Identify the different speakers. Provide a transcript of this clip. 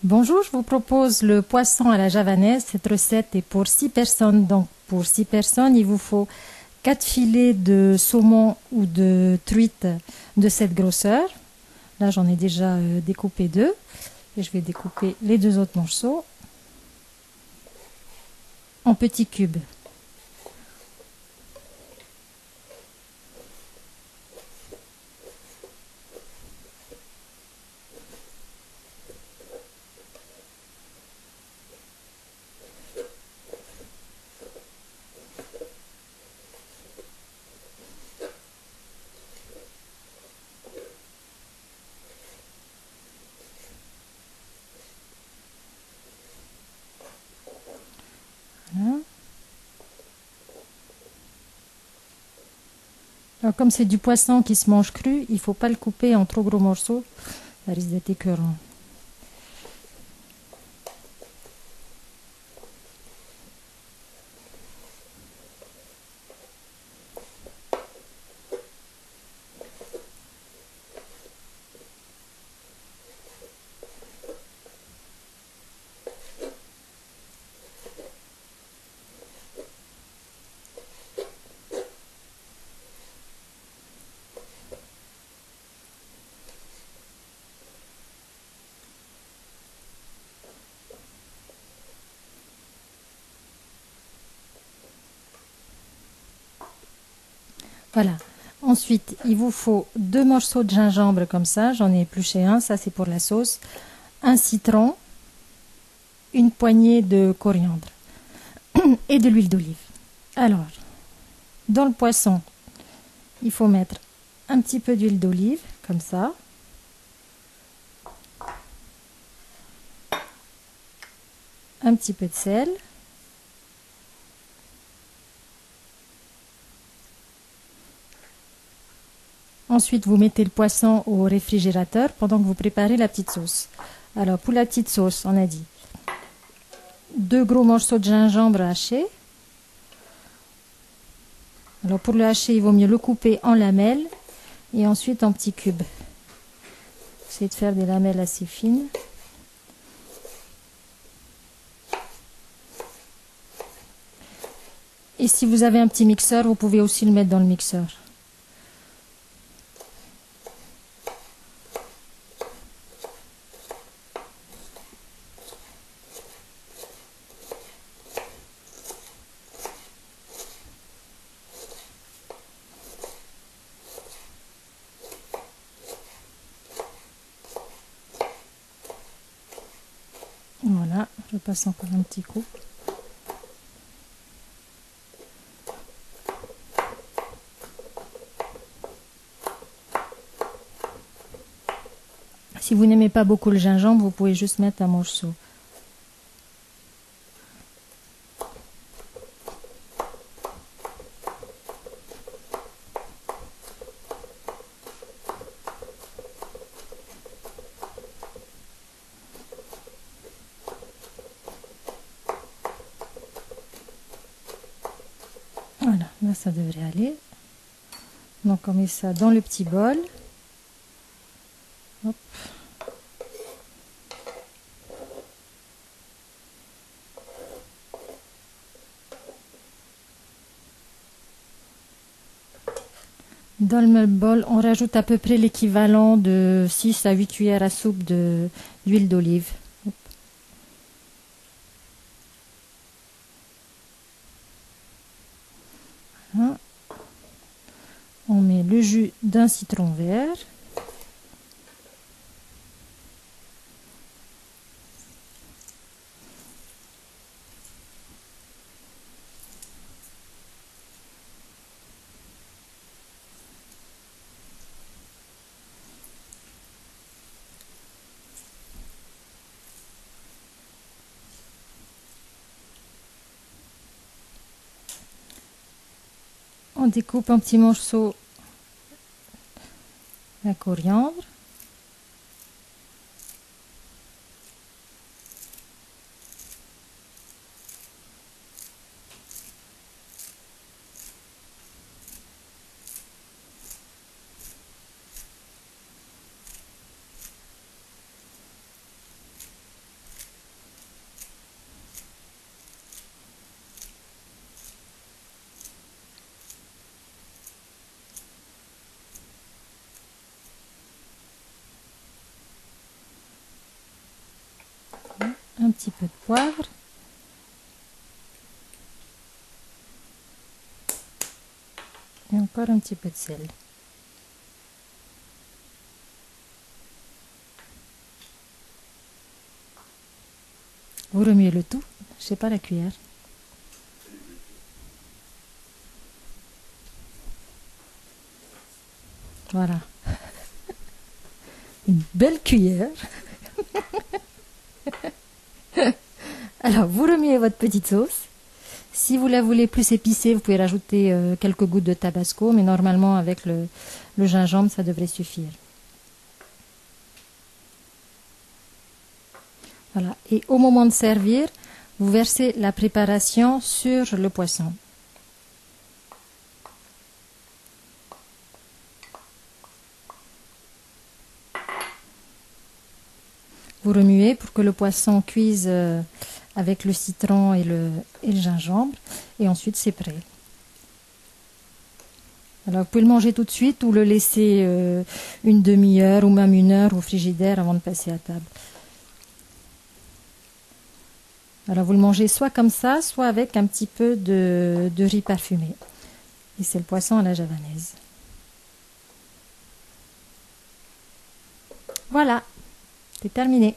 Speaker 1: Bonjour, je vous propose le poisson à la javanaise. Cette recette est pour 6 personnes. Donc pour 6 personnes, il vous faut 4 filets de saumon ou de truite de cette grosseur. Là, j'en ai déjà découpé 2. Et je vais découper les 2 autres morceaux en petits cubes. Voilà. Alors, comme c'est du poisson qui se mange cru, il ne faut pas le couper en trop gros morceaux. Ça risque d'être écœurant. Voilà. Ensuite, il vous faut 2 morceaux de gingembre comme ça. J'en ai épluché un, ça c'est pour la sauce. Un citron, une poignée de coriandre et de l'huile d'olive. Alors, dans le poisson, il faut mettre un petit peu d'huile d'olive, comme ça. Un petit peu de sel. Ensuite, vous mettez le poisson au réfrigérateur pendant que vous préparez la petite sauce. Alors, pour la petite sauce, on a dit 2 gros morceaux de gingembre hachés. Alors, pour le hacher, il vaut mieux le couper en lamelles et ensuite en petits cubes. Essayez de faire des lamelles assez fines. Et si vous avez un petit mixeur, vous pouvez aussi le mettre dans le mixeur. Voilà, je passe encore un petit coup. Si vous n'aimez pas beaucoup le gingembre, vous pouvez juste mettre un morceau. Voilà, là ça devrait aller. Donc on met ça dans le petit bol. Hop. Dans le même bol, on rajoute à peu près l'équivalent de 6 à 8 cuillères à soupe d'huile d'olive. Voilà. On met le jus d'un citron vert. On découpe en petits morceaux la coriandre. un petit peu de poivre. Et encore un petit peu de sel. Vous remuez le tout, je sais pas la cuillère. Voilà. Une belle cuillère. Alors, vous remuez votre petite sauce. Si vous la voulez plus épicée, vous pouvez rajouter quelques gouttes de tabasco, mais normalement, avec le gingembre, ça devrait suffire. Voilà. Et au moment de servir, vous versez la préparation sur le poisson. Vous remuez pour que le poisson cuise avec le citron et le gingembre. Et ensuite, c'est prêt. Alors, vous pouvez le manger tout de suite ou le laisser une demi-heure ou même une heure au frigidaire avant de passer à table. Alors, vous le mangez soit comme ça, soit avec un petit peu de riz parfumé. Et c'est le poisson à la javanaise. Voilà, c'est terminé.